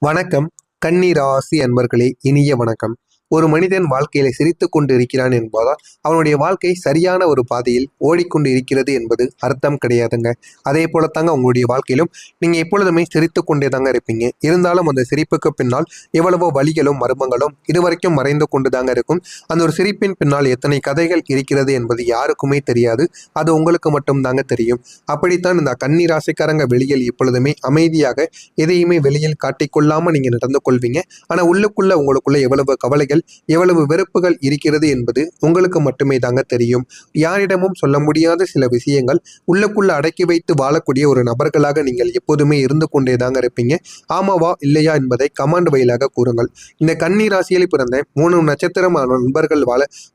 வணக்கம். கன்னி ராசி அன்பர்களே, இனிய வணக்கம். ஒரு மனிதன் வாழ்க்கையில சிரித்துக் கொண்டு இருக்கிறான் என்பதால் அவனுடைய வாழ்க்கை சரியான ஒரு பாதையில் ஓடிக்கொண்டு இருக்கிறது என்பது அர்த்தம் கிடையாதுங்க. அதே போலத்தாங்க உங்களுடைய வாழ்க்கையிலும் நீங்க எப்பொழுதுமே சிரித்துக் கொண்டே தாங்க இருப்பீங்க. இருந்தாலும் அந்த சிரிப்புக்கு பின்னால் எவ்வளவோ வலிகளும் மர்மங்களும் இதுவரைக்கும் மறைந்து கொண்டு தாங்க இருக்கும். அந்த ஒரு சிரிப்பின் பின்னால் எத்தனை கதைகள் இருக்கிறது என்பது யாருக்குமே தெரியாது. அது உங்களுக்கு மட்டும் தாங்க தெரியும். அப்படித்தான் இந்த கன்னி ராசிக்காரங்க வெளியில் எப்பொழுதுமே அமைதியாக எதையுமே வெளியில் காட்டிக்கொள்ளாம நீங்க நடந்து கொள்வீங்க. ஆனா உள்ளுக்குள்ள உங்களுக்குள்ள எவ்வளவு கவலைகள், எவ்வளவு வெறுப்புகள் இருக்கிறது என்பது உங்களுக்கு மட்டுமே தாங்க தெரியும். யாரிடமும் சொல்ல முடியாத சில விஷயங்கள் உள்ளுக்குள்ள அடக்கி வைத்து வாழக்கூடிய ஒரு நபர்களாக நீங்கள் எப்போதுமே இருந்து கொண்டே தாங்க இருப்பீங்க. ஆமாவா இல்லையா என்பதை கமாண்ட் வழியாக கூறுங்கள். இந்த கன்னி ராசியில் பிறந்த 3 நட்சத்திரமான நண்பர்கள்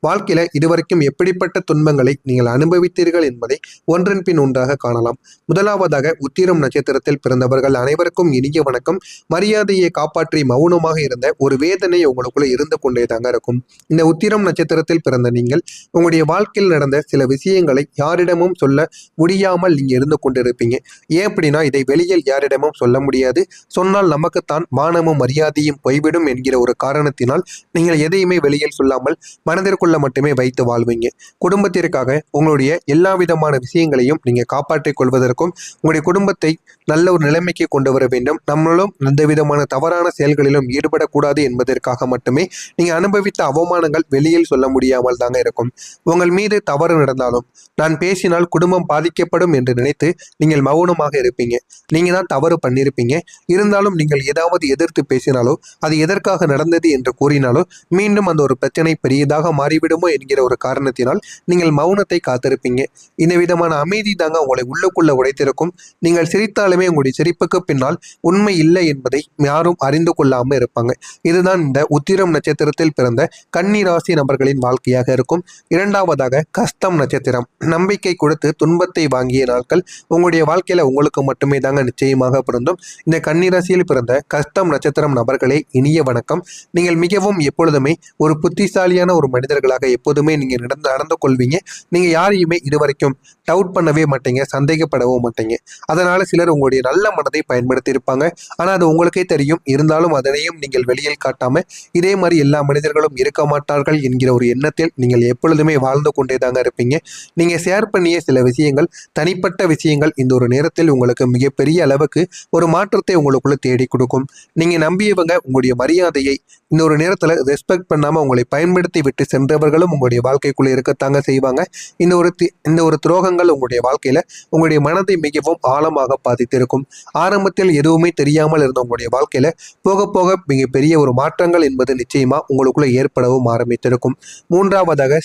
வாழ்க்கையில இதுவரைக்கும் எப்படிப்பட்ட துன்பங்களை நீங்கள் அனுபவித்தீர்கள் என்பதை ஒன்றன் பின் ஒன்றாக காணலாம். முதலாவதாக உத்திரம் நட்சத்திரத்தில் பிறந்தவர்கள் அனைவருக்கும் இனிய வணக்கம். மரியாதையை காப்பாற்றி மௌனமாக இருந்த ஒரு வேதனை உங்களுக்குள்ள இருந்து கொண்டே தாங்க இருக்கும். இந்த உத்திரம் நட்சத்திரத்தில் பிறந்த நீங்கள் உங்களுடைய வாழ்க்கையில் நடந்த சில விஷயங்களை யாரிடமும் சொல்ல முடியாமல் நீங்க இருந்து கொண்டிருப்பீங்க. ஏன் அப்படின்னா இதை வெளியில் யாரிடமும் சொல்ல முடியாது. சொன்னால் நமக்குத்தான் மானமும் மரியாதையும் போய்விடும் என்கிற ஒரு காரணத்தினால் நீங்கள் எதையுமே வெளியில் சொல்லாமல் மனதிற்குள்ள மட்டுமே வைத்து வாழ்வீங்க. குடும்பத்திற்காக உங்களுடைய எல்லா விதமான விஷயங்களையும் நீங்க காப்பாற்றிக் கொள்வதற்கும் உங்களுடைய குடும்பத்தை நல்ல ஒரு நிலைமைக்கு கொண்டு வர வேண்டும், நம்மளும் எந்த விதமான தவறான செயல்களிலும் ஈடுபடக்கூடாது என்பதற்காக மட்டுமே நீங்க அனுபவித்த அவமானங்கள் வெளியில் சொல்ல முடியாமல் தாங்க இருக்கும். உங்கள் மீது தவறு நடந்தாலும் நான் பேசினால் குடும்பம் பாதிக்கப்படும் என்று நினைத்து நீங்கள் மௌனமாக இருப்பீங்க. நீங்க தான் தவறு பண்ணியிருப்பீங்க. இருந்தாலும் நீங்கள் ஏதாவது எதிர்த்து பேசினாலோ அது எதற்காக நடந்தது என்று கூறினாலோ மீண்டும் அந்த ஒரு பிரச்சனை பெரியதாக மாறிவிடுமோ என்கிற ஒரு காரணத்தினால் நீங்கள் மௌனத்தை காத்திருப்பீங்க. இந்த விதமான அமைதி தாங்க உங்களை உள்ளுக்குள்ள உடைத்திருக்கும். நீங்கள் சிரித்தாலுமே உங்களுடைய சிரிப்புக்கு பின்னால் உண்மை இல்லை என்பதை யாரும் அறிந்து கொள்ளாமல் இருப்பாங்க. இதுதான் இந்த உத்திரம் நட்சத்திரத்தில் பிறந்த கன்னி ராசி நபர்களின் வாழ்க்கையாக இருக்கும். இரண்டாவதாக கஸ்தம் நட்சத்திரம். நம்பிக்கை கொடுத்து துன்பத்தை வாங்கிய நாட்கள் உங்களுடைய வாழ்க்கையில உங்களுக்கு மட்டுமே தாங்க நிச்சயமாக பொருந்தும். இந்த கன்னி ராசியில் பிறந்த கஸ்தம் நட்சத்திரம் நபர்களே இனிய வணக்கம். நீங்கள் மிகவும் எப்பொழுதுமே ஒரு புத்திசாலியான ஒரு மனிதர்களாக எப்போதுமே நீங்க நடந்து கொள்வீங்க. நீங்க யாரையுமே இதுவரைக்கும் டவுட் பண்ணவே மாட்டீங்க, சந்தேகப்படவும் மாட்டீங்க. அதனால சிலர் உங்களுடைய நல்ல மனதை பயன்படுத்தி இருப்பாங்க. ஆனா அது உங்களுக்கே தெரியும். இருந்தாலும் அதனையும் நீங்கள் வெளியில் காட்டாம இதே மாதிரி எல்லா மனிதர்களும் இருக்க மாட்டார்கள் என்கிற ஒரு எண்ணத்தில் நீங்கள் எப்பொழுதுமே வாழ்ந்து கொண்டே தாங்க இருப்பீங்க. நீங்க ஷேர் பண்ணிய சில விஷயங்கள், தனிப்பட்ட விஷயங்கள் இந்த ஒரு நேரத்தில் உங்களுக்கு மிகப்பெரிய அளவுக்கு ஒரு மாற்றத்தை உங்களுக்குள்ள தேடி கொடுக்கும். நீங்க நம்பியவங்க உங்களுடைய மரியாதையை இந்த ஒரு நேரத்துல ரெஸ்பெக்ட் பண்ணாம உங்களை பயன்படுத்தி விட்டு சென்றவர்களும் உங்களுடைய வாழ்க்கைக்குள்ள இருக்கத்தாங்க செய்வாங்க. இந்த ஒரு துரோகங்கள் உங்களுடைய வாழ்க்கையில உங்களுடைய மனதை மிகவும் ஆழமாக பாதித்திருக்கும். ஆரம்பத்தில் எதுவுமே தெரியாமல் இருந்த உங்களுடைய வாழ்க்கையில போக போக மிகப்பெரிய ஒரு மாற்றங்கள் என்பது நிச்சயமா உங்களுக்குள்ள ஏற்படவும் ஆரம்பித்திருக்கும். மூன்றாவதாக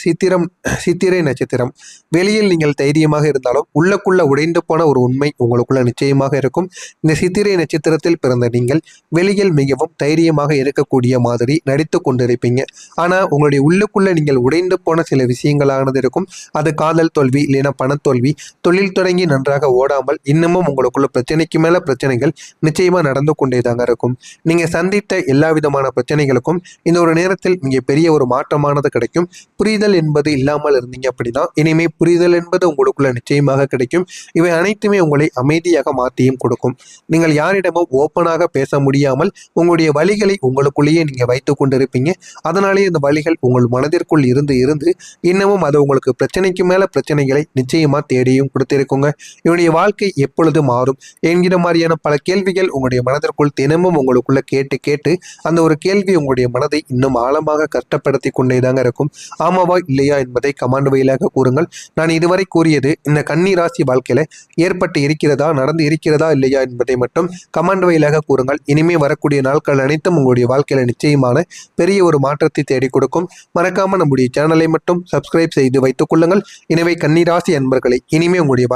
சித்திரை நட்சத்திரம். வெளியில் நீங்கள் தைரியமாக இருந்தாலும் உள்ளக்குள்ள உடைந்து போன ஒரு உண்மை உங்களுக்குள்ள நிச்சயமாக இருக்கும். இந்த சித்திரை நட்சத்திரத்தில் பிறந்த நீங்கள் வெளியில் மிகவும் தைரியமாக இருக்கக்கூடிய மாதிரி நடித்து கொண்டிருப்பீங்க. ஆனா உங்களுடைய உள்ளுக்குள்ள நீங்கள் உடைந்து போன சில விஷயங்களானது இருக்கும். அது காதல் தோல்வி, இல்லைன்னா பணத்தோல்வி, தொழில் தொடங்கி நன்றாக ஓடாமல் இன்னமும் உங்களுக்குள்ள பிரச்சனைக்கு மேல பிரச்சனைகள் நிச்சயமா நடந்து கொண்டே தாங்க இருக்கும். நீங்க சந்தித்த எல்லா விதமான பிரச்சனைகளுக்கும் இந்த ஒரு நேரத்தில் மிக பெரிய ஒரு மாற்றமானது கிடைக்கும். புரிதல் என்பது இல்லாமல் இருந்தீங்க அப்படின்னா இனிமே புரிதல் என்பது உங்களுக்குள்ள நிச்சயமாக கிடைக்கும். இவை அனைத்துமே உங்களை அமைதியாக மாற்றியும் கொடுக்கும். நீங்கள் யாரிடமும் ஓப்பனாக பேச முடியாமல் உங்களுடைய வழிகளை உங்களுக்குள்ளேயே நீங்க வைத்துக் கொண்டிருப்பீங்க. அதனாலேயே இந்த வழிகள் உங்கள் மனதிற்குள் இருந்து இருந்து இன்னமும் அது உங்களுக்கு பிரச்சனைக்கு மேல பிரச்சனைகளை நிச்சயமா தேடியும் கொடுத்திருக்குங்க. இவனுடைய வாழ்க்கை எப்பொழுது மாறும் என்கிற மாதிரியான பல கேள்விகள் உங்களுடைய மனதிற்குள் தினமும் உங்களுக்குள்ள கேட்டு கேட்டு அந்த ஒரு கேள்வி உங்களுடைய மனதை இன்னும் ஆழமாக கஷ்டப்படுத்தி கொண்டே தாங்க இருக்கும். ஆமாவா இல்லையா என்பதை கமாண்ட் வழியாக கூறுங்கள். நான் இதுவரை கூறியது இந்த கன்னி ராசி வாழ்க்கையில ஏற்பட்டு இருக்கிறதா, நடந்து இருக்கிறதா இல்லையா என்பதை மட்டும் கமாண்ட் வழியாக கூறுங்கள். இனிமே வரக்கூடிய நாட்கள் அனைத்தும் உங்களுடைய வாழ்க்கையில நிச்சயமான பெரிய ஒரு மாற்றத்தை தேடி கொடுக்கும். மறக்காம நம்முடைய சேனலை மட்டும் சப்ஸ்கிரைப் செய்து வைத்துக் கொள்ளுங்கள். எனவே கன்னி ராசி அன்பர்களை இனிமே உங்களுடைய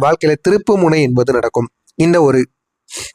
வாழ்க்கையில திருப்பு முனை என்பது நடக்கும். இந்த ஒரு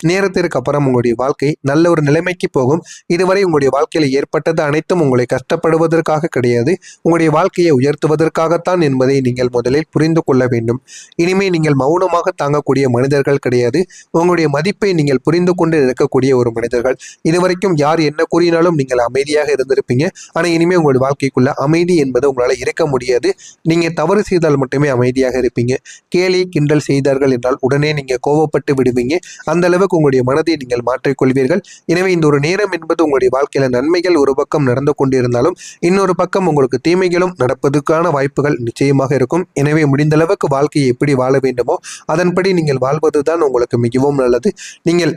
நேரத்திற்கு அப்புறம் உங்களுடைய வாழ்க்கை நல்ல ஒரு நிலைமைக்கு போகும். இதுவரை உங்களுடைய வாழ்க்கையில ஏற்பட்டது அனைத்தும் உங்களை கஷ்டப்படுவதற்காக கிடையாது, உங்களுடைய வாழ்க்கையை உயர்த்துவதற்காகத்தான் என்பதை நீங்கள் முதலில் புரிந்து கொள்ள வேண்டும். இனிமே நீங்கள் மௌனமாக தாங்கக்கூடிய மனிதர்கள் கிடையாது. உங்களுடைய மதிப்பை நீங்கள் புரிந்து கொண்டு இருக்கக்கூடிய ஒரு மனிதர்கள். இதுவரைக்கும் யார் என்ன கூறினாலும் நீங்கள் அமைதியாக இருந்திருப்பீங்க. ஆனா இனிமே உங்களுடைய வாழ்க்கைக்குள்ள அமைதி என்பது உங்களால இருக்க முடியாது. நீங்க தவறு செய்தால் மட்டுமே அமைதியாக இருப்பீங்க. கேலி கிண்டல் செய்தார்கள் என்றால் உடனே நீங்க கோவப்பட்டு விடுவீங்க. அந்த அந்த அளவுக்கு உங்களுடைய மனதை நீங்கள் மாற்றிக்கொள்வீர்கள். எனவே இந்த ஒரு நேரம் என்பது உங்களுடைய வாழ்க்கையில நன்மைகள் ஒரு பக்கம் நடந்து கொண்டிருந்தாலும் இன்னொரு பக்கம் உங்களுக்கு தீமைகளும் நடப்பதற்கான வாய்ப்புகள் நிச்சயமாக இருக்கும். எனவே முடிந்த அளவுக்கு வாழ்க்கையை எப்படி வாழ வேண்டுமோ அதன்படி நீங்கள் வாழ்வதுதான் உங்களுக்கு மிகவும் நல்லது. நீங்கள்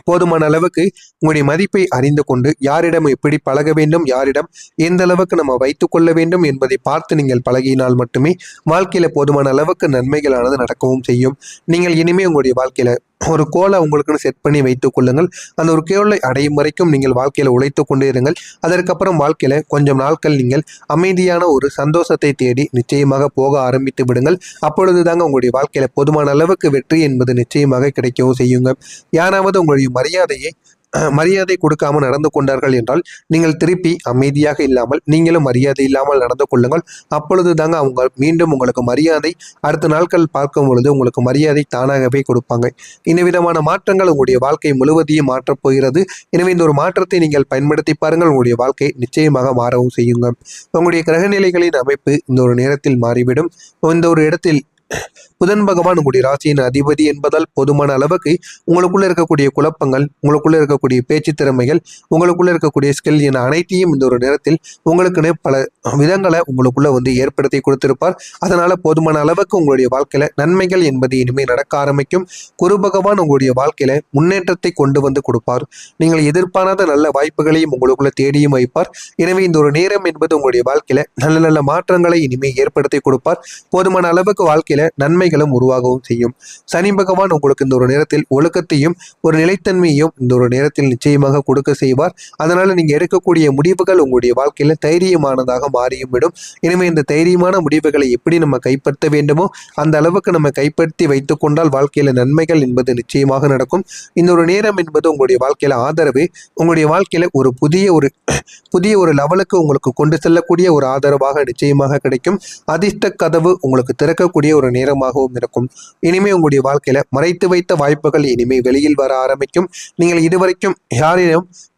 போதுமான அளவுக்கு உங்களுடைய மதிப்பை அறிந்து கொண்டு யாரிடம் எப்படி பழக வேண்டும், யாரிடம் எந்த அளவுக்கு நம்ம வைத்துக் கொள்ள வேண்டும் என்பதை பார்த்து நீங்கள் பழகினால் மட்டுமே வாழ்க்கையில போதுமான அளவுக்கு நன்மைகளானது நடக்கவும் செய்யும். நீங்கள் இனிமே உங்களுடைய வாழ்க்கையில ஒரு கோலை உங்களுக்குன்னு செட் பண்ணி வைத்துக் கொள்ளுங்கள். அந்த ஒரு கோலை அடையும் வரைக்கும் நீங்கள் வாழ்க்கையில உழைத்து கொண்டே இருங்கள். அதற்கப்புறம் வாழ்க்கையில கொஞ்சம் நாட்கள் நீங்கள் அமைதியான ஒரு சந்தோஷத்தை தேடி நிச்சயமாக போக ஆரம்பித்து விடுங்கள். அப்பொழுது தாங்க உங்களுடைய வாழ்க்கையில போதுமான அளவுக்கு வெற்றி என்பது நிச்சயமாக கிடைக்கவும் செய்யுங்க. யாராவது உங்களுடைய மரியாதை கொடுக்காம நடந்து கொண்டார்கள் என்றால் நீங்கள் திருப்பி அமைதியாக இல்லாமல் நீங்களும் மரியாதை இல்லாமல் நடந்து கொள்ளுங்கள். அப்பொழுது தாங்க அவங்க மீண்டும் உங்களுக்கு மரியாதை அடுத்த நாட்கள் பார்க்கும் பொழுது உங்களுக்கு மரியாதை தானாகவே கொடுப்பாங்க. இந்த விதமான மாற்றங்கள் உங்களுடைய வாழ்க்கை முழுவதையும் மாற்றப் போகிறது. எனவே இந்த ஒரு மாற்றத்தை நீங்கள் பயன்படுத்தி பாருங்கள். உங்களுடைய வாழ்க்கை நிச்சயமாக மாறவும் செய்யுங்க. உங்களுடைய கிரகநிலைகளின் அமைப்பு இந்த ஒரு நேரத்தில் மாறிவிடும். இந்த ஒரு இடத்தில் புதன் பகவான் உங்களுடைய ராசியின் அதிபதி என்பதால் போதுமான அளவுக்கு உங்களுக்குள்ள இருக்கக்கூடிய குழப்பங்கள், உங்களுக்குள்ள இருக்கக்கூடிய பேச்சு திறமைகள், உங்களுக்குள்ள இருக்கக்கூடிய ஸ்கில் என அனைத்தையும் இந்த ஒரு நேரத்தில் உங்களுக்குன்னு பல விதங்களை உங்களுக்குள்ள ஏற்படுத்தி கொடுத்திருப்பார். அதனால போதுமான அளவுக்கு உங்களுடைய வாழ்க்கையில நன்மைகள் என்பது இனிமேல் நடக்க ஆரம்பிக்கும். குரு பகவான் உங்களுடைய வாழ்க்கையில முன்னேற்றத்தை கொண்டு வந்து கொடுப்பார். நீங்கள் எதிர்பாராத நல்ல வாய்ப்புகளையும் உங்களுக்குள்ள தேடியும் வைப்பார். எனவே இந்த ஒரு நேரம் என்பது உங்களுடைய வாழ்க்கையில நல்ல நல்ல மாற்றங்களை இனிமேல் ஏற்படுத்தி கொடுப்பார். போதுமான அளவுக்கு வாழ்க்கையில நன்மைகளும் உருவாகவும் செய்யும். சனி பகவான் உங்களுக்கு இந்த ஒரு நேரத்தில் ஒழுக்கத்தையும் ஒரு நிலைத்தன்மையையும் இந்த ஒரு நேரத்தில் நிச்சயமாக கொடுக்க செய்வார். அதனால நீங்க எடுக்கக்கூடிய முடிவுகள் உங்களுடைய வாழ்க்கையில தைரியமானதாக மாறியும் விடும். எனவே இந்த தைரியமான முடிவுகளை எப்படி நம்ம கைப்பற்ற வேண்டுமோ அந்த அளவுக்கு நம்ம கைப்பற்றி வைத்துக் கொண்டால் வாழ்க்கையில நன்மைகள் என்பது நிச்சயமாக நடக்கும். இந்த ஒரு நேரம் என்பது உங்களுடைய வாழ்க்கையில ஆதரவு உங்களுடைய வாழ்க்கையில ஒரு புதிய ஒரு லெவலுக்கு உங்களுக்கு கொண்டு செல்லக்கூடிய ஒரு ஆதரவாக நிச்சயமாக கிடைக்கும். அதிர்ஷ்ட கதவு உங்களுக்கு திறக்கக்கூடிய ஒரு நேரமாகவும் இருக்கும். இனிமே உங்களுடைய வாழ்க்கையில மறைத்து வைத்த வாய்ப்புகள் இனிமே வெளியில் வர ஆரம்பிக்கும். நீங்கள் இதுவரைக்கும்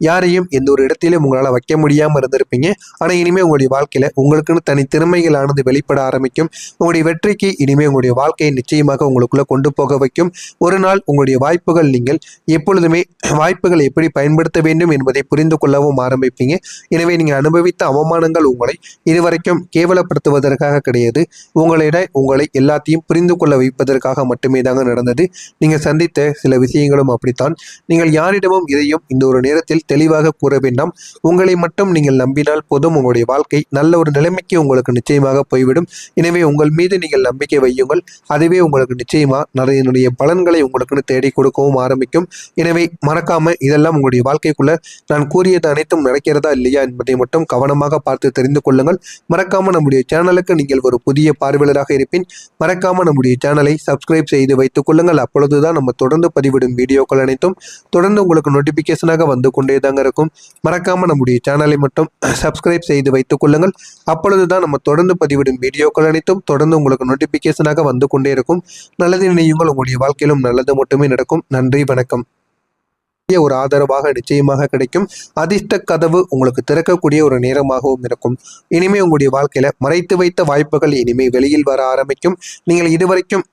யாரையும் எந்த ஒரு இடத்திலும் உங்களால் வைக்க முடியாம இருந்திருப்பீங்க. ஆனா இனிமே உங்களுடைய வாழ்க்கையில உங்களுக்குன்னு தனி திறமைகளானது வெளிப்பட ஆரம்பிக்கும். உங்களுடைய வெற்றிக்கு இனிமே உங்களுடைய வாழ்க்கையை நிச்சயமாக உங்களுக்குள்ள கொண்டு போக வைக்கும். ஒரு நாள் உங்களுடைய வாய்ப்புகள் நீங்கள் எப்பொழுதுமே வாய்ப்புகளை எப்படி பயன்படுத்த வேண்டும் என்பதை புரிந்து கொள்ளவும் ஆரம்பிப்பீங்க. எனவே நீங்கள் அனுபவித்த அவமானங்கள் உங்களை இதுவரைக்கும் கேவலப்படுத்துவதற்காக கிடையாது. உங்களை எல்லாத்தையும் புரிந்து கொள்ள வைப்பதற்காக மட்டுமே தாங்க நடந்தது. நீங்கள் சந்தித்த சில விஷயங்களும் அப்படித்தான். நீங்கள் யாரிடமும் இதையும் இந்த ஒரு நேரத்தில் தெளிவாக கூற வேண்டாம். உங்களை மட்டும் நீங்கள் நம்பினால் போதும். உங்களுடைய வாழ்க்கை நல்ல ஒரு நிலைமைக்கு உங்களுக்கு நிச்சயமாக போய்விடும். எனவே உங்கள் மீது நீங்கள் நம்பிக்கை வையுங்கள். அதுவே உங்களுக்கு நிச்சயமா நிறைய பலன்களை உங்களுக்குன்னு தேடி கொடுக்கவும் ஆரம்பிக்கும். எனவே மறக்காம இதெல்லாம் உங்களுடைய வாழ்க்கைக்குள்ள நான் கூறியது அனைத்தும் நடக்கிறதா இல்லையா என்பதை மட்டும் கவனமாக பார்த்து தெரிந்து கொள்ளுங்கள். மறக்காம நம்முடைய சேனலுக்கு நீங்கள் ஒரு புதிய பார்வையாளராக இருப்பின் மறக்காம நம்முடைய சேனலை சப்ஸ்கிரைப் செய்து வைத்துக் கொள்ளுங்கள். அப்பொழுதுதான் நம்ம தொடர்ந்து பதிவிடும் வீடியோக்கள் அனைத்தும் தொடர்ந்து உங்களுக்கு நோட்டிபிகேஷனாக வந்து கொண்டே தாங்க இருக்கும். மறக்காம நம்முடைய சேனலை மட்டும் சப்ஸ்கிரைப் செய்து வைத்துக் கொள்ளுங்கள். அப்பொழுதுதான் நம்ம தொடர்ந்து பதிவிடும் வீடியோக்கள் அனைத்தும் தொடர்ந்து உங்களுக்கு நோட்டிபிகேஷனாக வந்து கொண்டே இருக்கும். நல்லது நினையுங்கள். உங்களுடைய வாழ்க்கையிலும் நல்லது மட்டுமே நடக்கும். நன்றி, வணக்கம். ஒரு ஆதரவாக நிச்சயமாக கிடைக்கும். அதிர்ஷ்ட கதவு உங்களுக்கு திறக்கக்கூடிய ஒரு நேரமாகவும் இருக்கும். இனிமே உங்களுடைய வாழ்க்கையில மறைத்து வைத்த வாய்ப்புகள் இனிமே வெளியில் வர ஆரம்பிக்கும். நீங்கள் இதுவரைக்கும்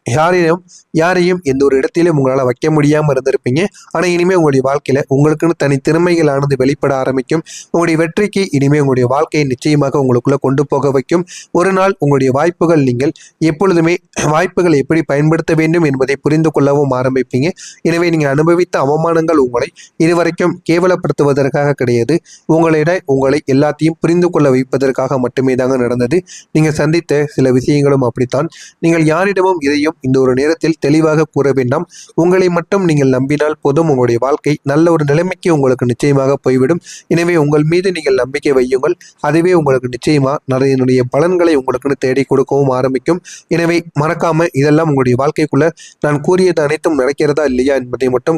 யாரையும் எந்த ஒரு இடத்திலும் உங்களால் வைக்க முடியாம இருந்திருப்பீங்க. ஆனா இனிமே உங்களுடைய வாழ்க்கையில உங்களுக்குன்னு தனி திறமைகளானது வெளிப்பட ஆரம்பிக்கும். உங்களுடைய வெற்றிக்கு இனிமே உங்களுடைய வாழ்க்கையை நிச்சயமாக உங்களுக்குள்ள கொண்டு போக வைக்கும். ஒரு நாள் உங்களுடைய வாய்ப்புகள் நீங்கள் எப்பொழுதுமே வாய்ப்புகளை எப்படி பயன்படுத்த வேண்டும் என்பதை புரிந்து கொள்ளவும் ஆரம்பிப்பீங்க. எனவே நீங்கள் அனுபவித்த அவமானங்கள் உங்களை இதுவரைக்கும் கேவலப்படுத்துவதற்காக கிடையாது. உங்களை எல்லாத்தையும் புரிந்து கொள்ள வைப்பதற்காக மட்டுமே தாங்க நடந்தது. நீங்கள் சந்தித்த சில விஷயங்களும் அப்படித்தான். நீங்கள் யாரிடமும் இதையும் இந்த ஒரு நேரத்தில் தெளிவாக கூற வேண்டாம். உங்களை மட்டும் நீங்கள் நம்பினால் போதும். உங்களுடைய வாழ்க்கை நல்ல ஒரு நிலைமைக்கு உங்களுக்கு நிச்சயமாக போய்விடும். எனவே உங்கள் மீது நீங்கள் நம்பிக்கை வையுங்கள். அதுவே உங்களுக்கு நிச்சயமா நிறைய பலன்களை உங்களுக்குன்னு தேடி கொடுக்கவும் ஆரம்பிக்கும். எனவே மறக்காம இதெல்லாம் உங்களுடைய வாழ்க்கைக்குள்ள நான் கூறியது அனைத்தும் நடக்கிறதா இல்லையா என்பதை மட்டும்